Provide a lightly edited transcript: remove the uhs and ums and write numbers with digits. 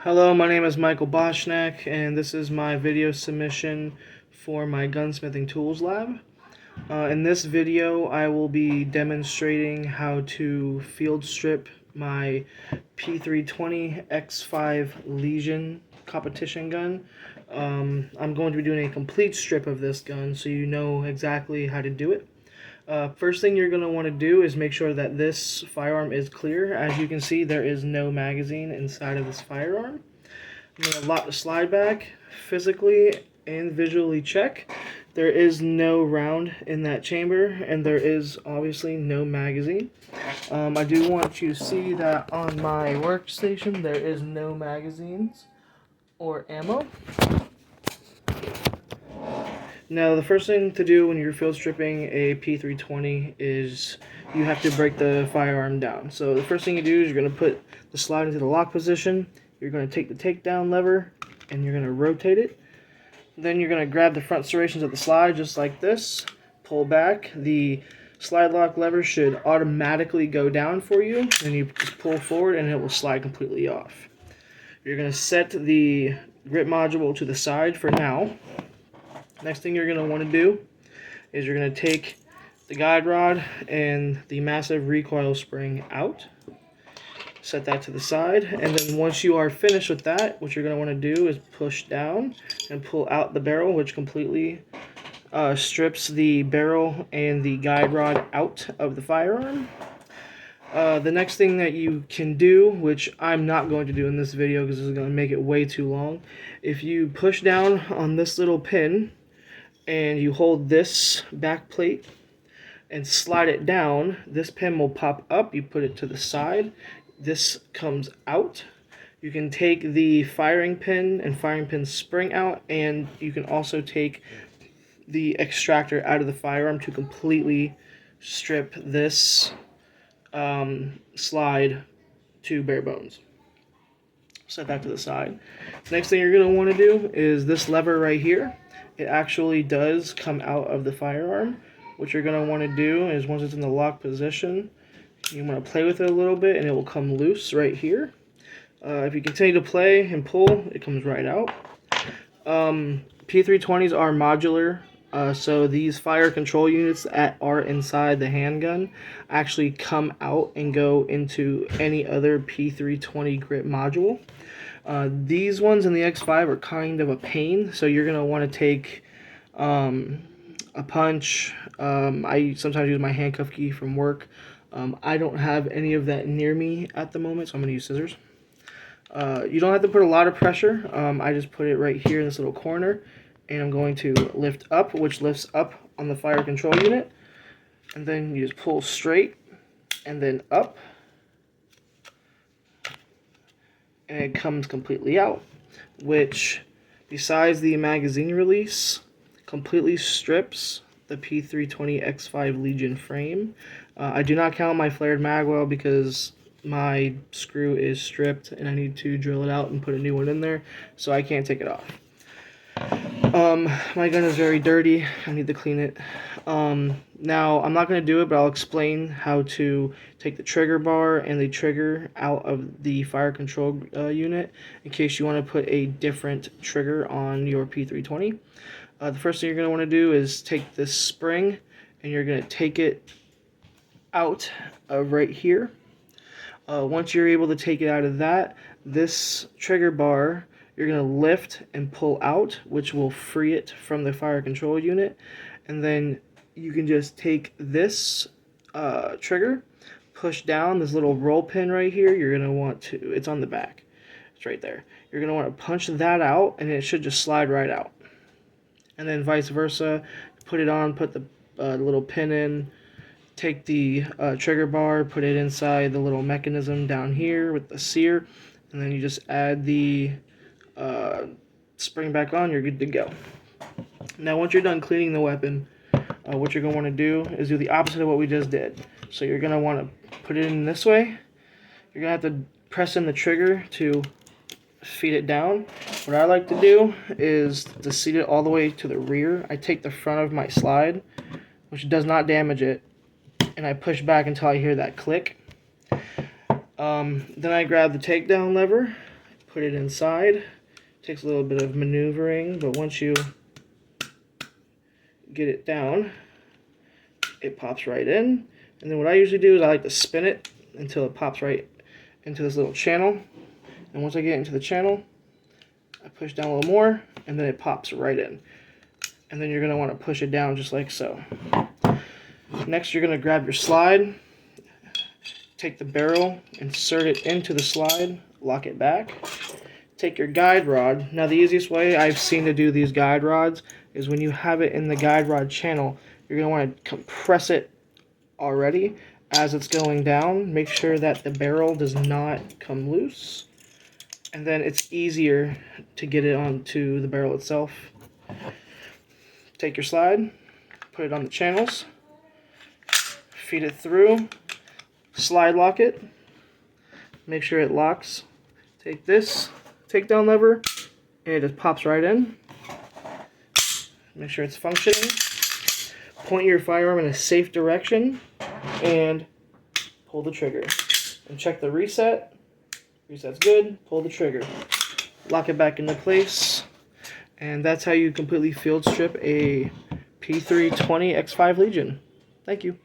Hello, my name is Michael Boschnak, and this is my video submission for my gunsmithing tools lab. In this video, I will be demonstrating how to field strip my P320 X5 Legion competition gun. I'm going to be doing a complete strip of this gun so you know exactly how to do it. First thing you're going to want to do is make sure that this firearm is clear. As you can see, there is no magazine inside of this firearm. I'm going to lock the slide back, physically and visually check. There is no round in that chamber, and there is obviously no magazine. I do want you to see that on my workstation there is no magazines or ammo. Now, the first thing to do when you're field stripping a P320 is you have to break the firearm down. So the first thing you do is you're going to put the slide into the lock position. You're going to take the takedown lever and you're going to rotate it. Then you're going to grab the front serrations of the slide just like this. Pull back. The slide lock lever should automatically go down for you. Then you just pull forward and it will slide completely off. You're going to set the grip module to the side for now. Next thing you're going to want to do is you're going to take the guide rod and the massive recoil spring out. Set that to the side, and then once you are finished with that, what you're going to want to do is push down and pull out the barrel, which completely strips the barrel and the guide rod out of the firearm. The next thing that you can do, which I'm not going to do in this video because this is going to make it way too long, if you push down on this little pin and you hold this back plate and slide it down, this pin will pop up. You put it to the side. This comes out. You can take the firing pin and firing pin spring out, and you can also take the extractor out of the firearm to completely strip this slide to bare bones. Set that to the side. Next thing you're going to want to do is this lever right here. It actually does come out of the firearm. What you're going to want to do is once it's in the lock position, you want to play with it a little bit and it will come loose right here. If you continue to play and pull, it comes right out. P320s are modular, so these fire control units that are inside the handgun actually come out and go into any other P320 grip module. These ones in the X5 are kind of a pain, so you're going to want to take a punch. I sometimes use my handcuff key from work. I don't have any of that near me at the moment, so I'm going to use scissors. You don't have to put a lot of pressure. I just put it right here in this little corner, and I'm going to lift up, which lifts up on the fire control unit. And then you just pull straight, and then up, and it comes completely out, which, besides the magazine release, completely strips the P320 X5 Legion frame. I do not count my flared mag well because my screw is stripped and I need to drill it out and put a new one in there, so I can't take it off. My gun is very dirty. I need to clean it. Now, I'm not going to do it, but I'll explain how to take the trigger bar and the trigger out of the fire control unit in case you want to put a different trigger on your P320. The first thing you're going to want to do is take this spring and you're going to take it out of right here. Once you're able to take it out of that, this trigger bar you're going to lift and pull out, which will free it from the fire control unit. And then you can just take this trigger, push down this little roll pin right here. You're going to want to, it's on the back, it's right there. You're going to want to punch that out and it should just slide right out. And then vice versa, put it on, put the little pin in, take the trigger bar, put it inside the little mechanism down here with the sear, and then you just add the spring back on, you're good to go. Now once you're done cleaning the weapon, what you're going to want to do is do the opposite of what we just did. So you're going to want to put it in this way. You're going to have to press in the trigger to feed it down. What I like to do is to seat it all the way to the rear. I take the front of my slide, which does not damage it, and I push back until I hear that click. Then I grab the takedown lever, put it inside. Takes a little bit of maneuvering, but once you get it down, it pops right in. And then what I usually do is I like to spin it until it pops right into this little channel. And once I get into the channel, I push down a little more, and then it pops right in. And then you're going to want to push it down just like so. Next, you're going to grab your slide, take the barrel, insert it into the slide, lock it back. Take your guide rod. Now the easiest way I've seen to do these guide rods is when you have it in the guide rod channel, you're going to want to compress it already as it's going down. Make sure that the barrel does not come loose, and then it's easier to get it onto the barrel itself. Take your slide, put it on the channels, feed it through, slide lock it, make sure it locks. Take this takedown lever, and it just pops right in. Make sure it's functioning. Point your firearm in a safe direction and pull the trigger. And check the reset. Reset's good. Pull the trigger. Lock it back into place. And that's how you completely field strip a P320 X5 Legion. Thank you.